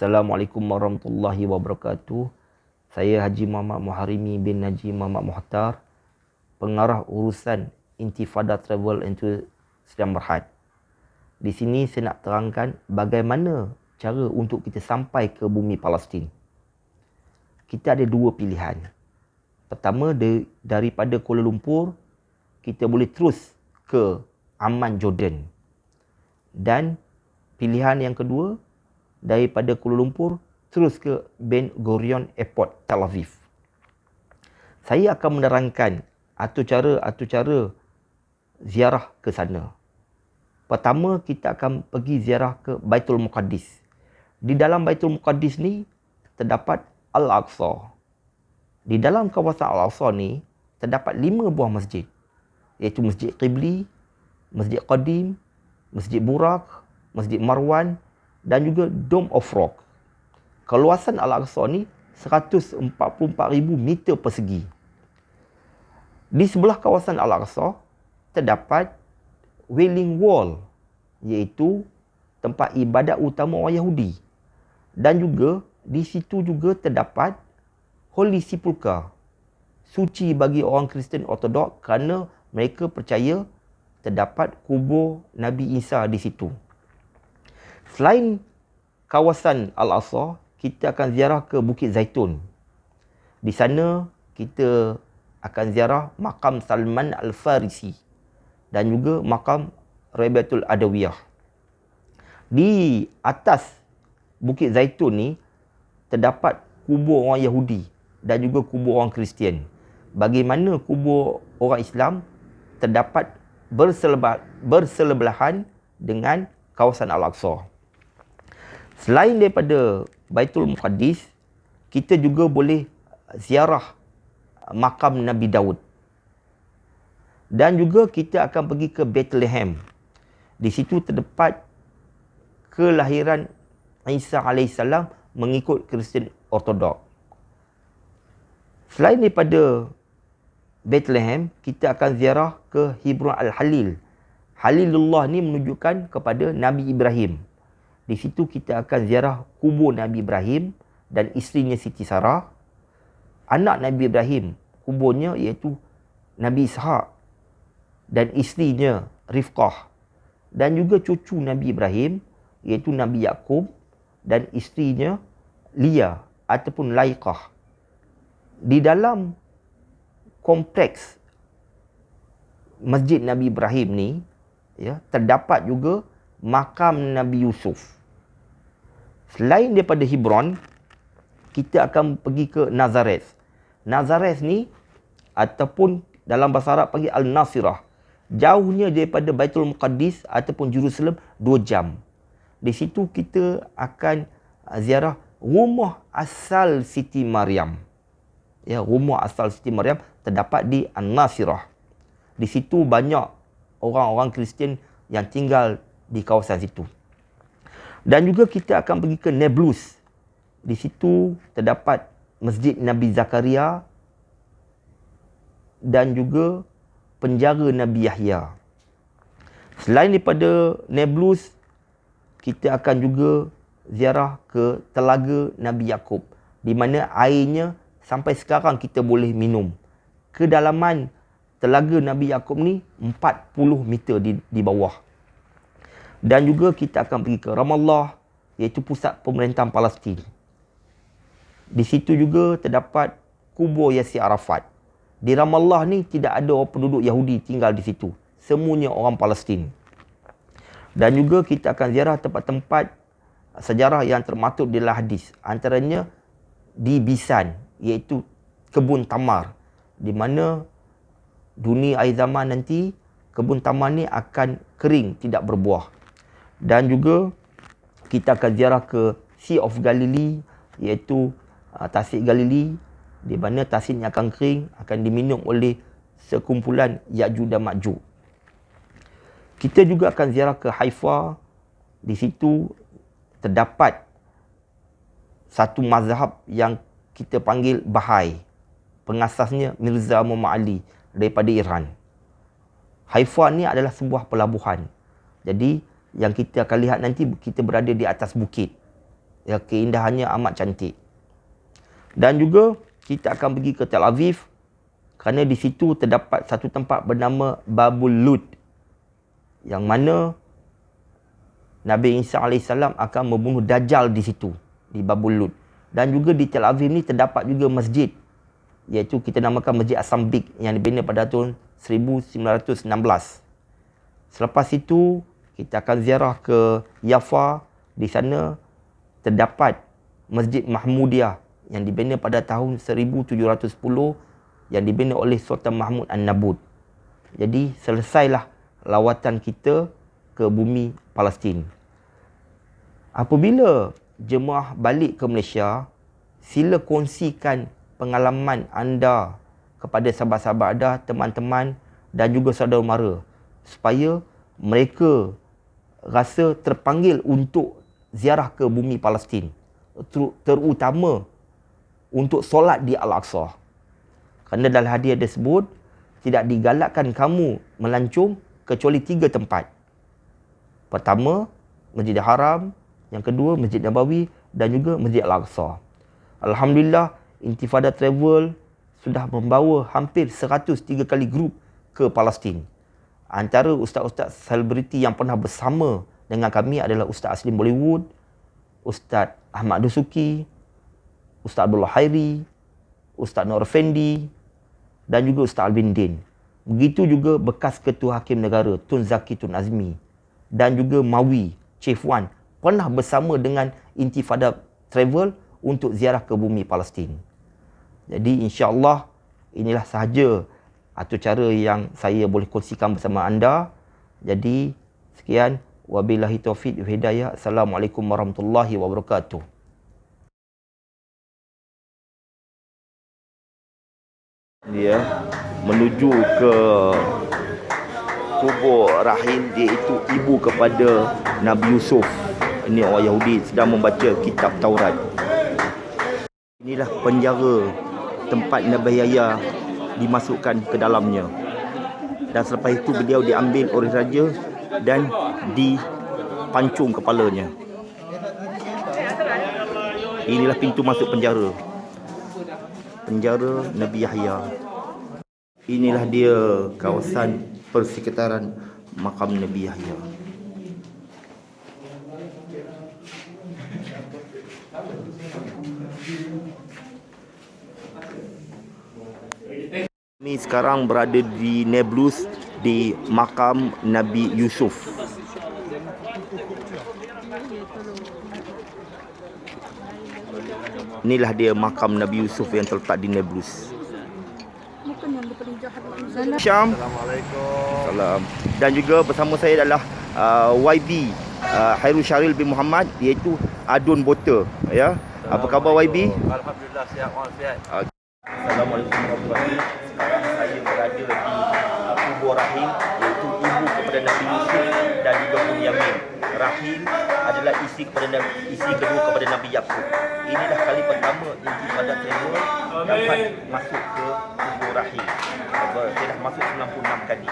Assalamualaikum warahmatullahi wabarakatuh. Saya Haji Muhammad Muharimi bin Najib Muhammad Muhtar, pengarah urusan Intifada Travel and Sedang Berhad. Di sini saya nak terangkan bagaimana cara untuk kita sampai ke bumi Palestin. Kita ada dua pilihan. Pertama, daripada Kuala Lumpur, kita boleh terus ke Amman, Jordan. Dan pilihan yang kedua, daripada Kuala Lumpur terus ke Ben Gurion Airport, Tel Aviv. Saya akan menerangkan atur cara ziarah ke sana. Pertama, kita akan pergi ziarah ke Baitul Muqaddis. Di dalam Baitul Muqaddis ni terdapat Al-Aqsa. Di dalam kawasan Al-Aqsa ni terdapat 5 buah masjid, iaitu Masjid Qibli, Masjid Qadim, Masjid Burak, Masjid Marwan dan juga Dome of Rock. Keluasan Al-Aqsa ni 144,000 meter persegi. Di sebelah kawasan Al-Aqsa terdapat Wailing Wall, iaitu tempat ibadat utama orang Yahudi. Dan juga di situ juga terdapat Holy Sepulchre, suci bagi orang Kristian Ortodok kerana mereka percaya terdapat kubur Nabi Isa di situ. Selain kawasan Al-Aqsa, kita akan ziarah ke Bukit Zaitun. Di sana kita akan ziarah makam Salman Al-Farisi dan juga makam Rabiatul Adawiyah. Di atas Bukit Zaitun ni terdapat kubur orang Yahudi dan juga kubur orang Kristian. Bagaimana kubur orang Islam terdapat berselebelahan dengan kawasan Al-Aqsa. Selain daripada Baitul Muqaddis, kita juga boleh ziarah makam Nabi Daud. Dan juga kita akan pergi ke Bethlehem. Di situ terdapat kelahiran Isa AS mengikut Kristian Ortodok. Selain daripada Bethlehem, kita akan ziarah ke Hebron Al-Halil. Halilullah ni menunjukkan kepada Nabi Ibrahim. Di situ kita akan ziarah kubur Nabi Ibrahim dan isterinya Siti Sarah. Anak Nabi Ibrahim, kuburnya iaitu Nabi Ishaq dan isterinya Rifqah. Dan juga cucu Nabi Ibrahim iaitu Nabi Yaqub dan isterinya Lia ataupun Laikah. Di dalam kompleks Masjid Nabi Ibrahim ni, terdapat juga makam Nabi Yusuf. Selain daripada Hebron, kita akan pergi ke Nazareth. Nazareth ni ataupun dalam bahasa Arab panggil Al-Nasirah. Jauhnya daripada Baitul Muqaddis ataupun Jerusalem 2 jam. Di situ kita akan ziarah rumah asal Siti Maryam. Rumah asal Siti Maryam terdapat di Al-Nasirah. Di situ banyak orang-orang Kristian yang tinggal di kawasan situ. Dan juga kita akan pergi ke Nablus. Di situ terdapat Masjid Nabi Zakaria dan juga penjara Nabi Yahya. Selain daripada Nablus, kita akan juga ziarah ke Telaga Nabi Yaqub, di mana airnya sampai sekarang kita boleh minum. Kedalaman Telaga Nabi Yaqub ni 40 meter di bawah. Dan juga kita akan pergi ke Ramallah, iaitu pusat pemerintahan Palestin. Di situ juga terdapat kubur Yasir Arafat. Di Ramallah ni tidak ada orang penduduk Yahudi tinggal di situ. Semuanya orang Palestin. Dan juga kita akan ziarah tempat-tempat sejarah yang termaktub di dalam hadis. Antaranya di Bisan, iaitu kebun tamar. Di mana dunia akhir zaman nanti, kebun tamar ni akan kering, tidak berbuah. Dan juga kita akan ziarah ke Sea of Galilee, iaitu Tasik Galilei, di mana tasiknya akan kering, akan diminum oleh sekumpulan Ya'juj dan Ma'juj. Kita juga akan ziarah ke Haifa. Di situ terdapat satu mazhab yang kita panggil Bahai. Pengasasnya Mirza Muhammad Ali daripada Iran. Haifa ni adalah sebuah pelabuhan. Jadi yang kita akan lihat nanti, kita berada di atas bukit. Ya, keindahannya amat cantik. Dan juga kita akan pergi ke Tel Aviv kerana di situ terdapat satu tempat bernama Babul Lud, yang mana Nabi Isa AS akan membunuh Dajjal di situ, di Babul Lud. Dan juga di Tel Aviv ni terdapat juga masjid, iaitu kita namakan Masjid As-Sambik, yang dibina pada tahun 1916. Selepas itu, kita akan ziarah ke Yafa. Di sana terdapat Masjid Mahmudiyah yang dibina pada tahun 1710, yang dibina oleh Sultan Mahmud An-Nabut. Jadi, selesailah lawatan kita ke bumi Palestin. Apabila jemaah balik ke Malaysia, sila kongsikan pengalaman anda kepada sahabat-sahabat anda, teman-teman dan juga saudara mara, supaya mereka rasa terpanggil untuk ziarah ke bumi Palestin, terutama untuk solat di Al-Aqsa. Kerana dalam hadiah tersebut tidak digalakkan kamu melancong kecuali 3 tempat. Pertama, Masjidil Haram. Yang kedua, Masjid Nabawi. Dan juga Masjid Al-Aqsa. Alhamdulillah, Intifada Travel sudah membawa hampir 103 kali grup ke Palestin. Antara ustaz-ustaz selebriti yang pernah bersama dengan kami adalah Ustaz Aslim Bollywood, Ustaz Ahmad Dusuki, Ustaz Abdullah Hairi, Ustaz Nur Effendi dan juga Ustaz Albin Din. Begitu juga bekas Ketua Hakim Negara Tun Zaki Tun Azmi dan juga Mawi Chief Wan pernah bersama dengan Intifada Travel untuk ziarah ke bumi Palestin. Jadi insya-Allah inilah sahaja atau cara yang saya boleh kongsikan bersama anda. Jadi sekian, wabillahi taufiq wal hidayah. Assalamualaikum warahmatullahi wabarakatuh. Dia menuju ke kubur rahim, iaitu ibu kepada Nabi Yusuf. Ini orang Yahudi sedang membaca kitab Taurat. Inilah penjara tempat Nabi Yahya dimasukkan ke dalamnya. Dan selepas itu beliau diambil oleh raja dan dipancung kepalanya. Inilah pintu masuk penjara. Penjara Nabi Yahya. Inilah dia kawasan persekitaran makam Nabi Yahya. Kami sekarang berada di Nablus, di makam Nabi Yusuf. Inilah dia makam Nabi Yusuf yang terletak di Nablus. Syam. Assalamualaikum. Salam. Dan juga bersama saya adalah YB Hairul Syaril bin Muhammad, iaitu Adun Bota. Ya. Apa khabar YB? Alhamdulillah, sihat, walafiat. Assalamualaikum warahmatullahi wabarakatuh. Sekarang saya berada di kubur Rahim, iaitu ibu kepada Nabi Yusuf dan juga Bunyamin. Rahim adalah isi kedua kepada Nabi Yaqub. Inilah kali pertama Intifada Travel dapat masuk ke kubur Rahim. Saya dah masuk 96 kali.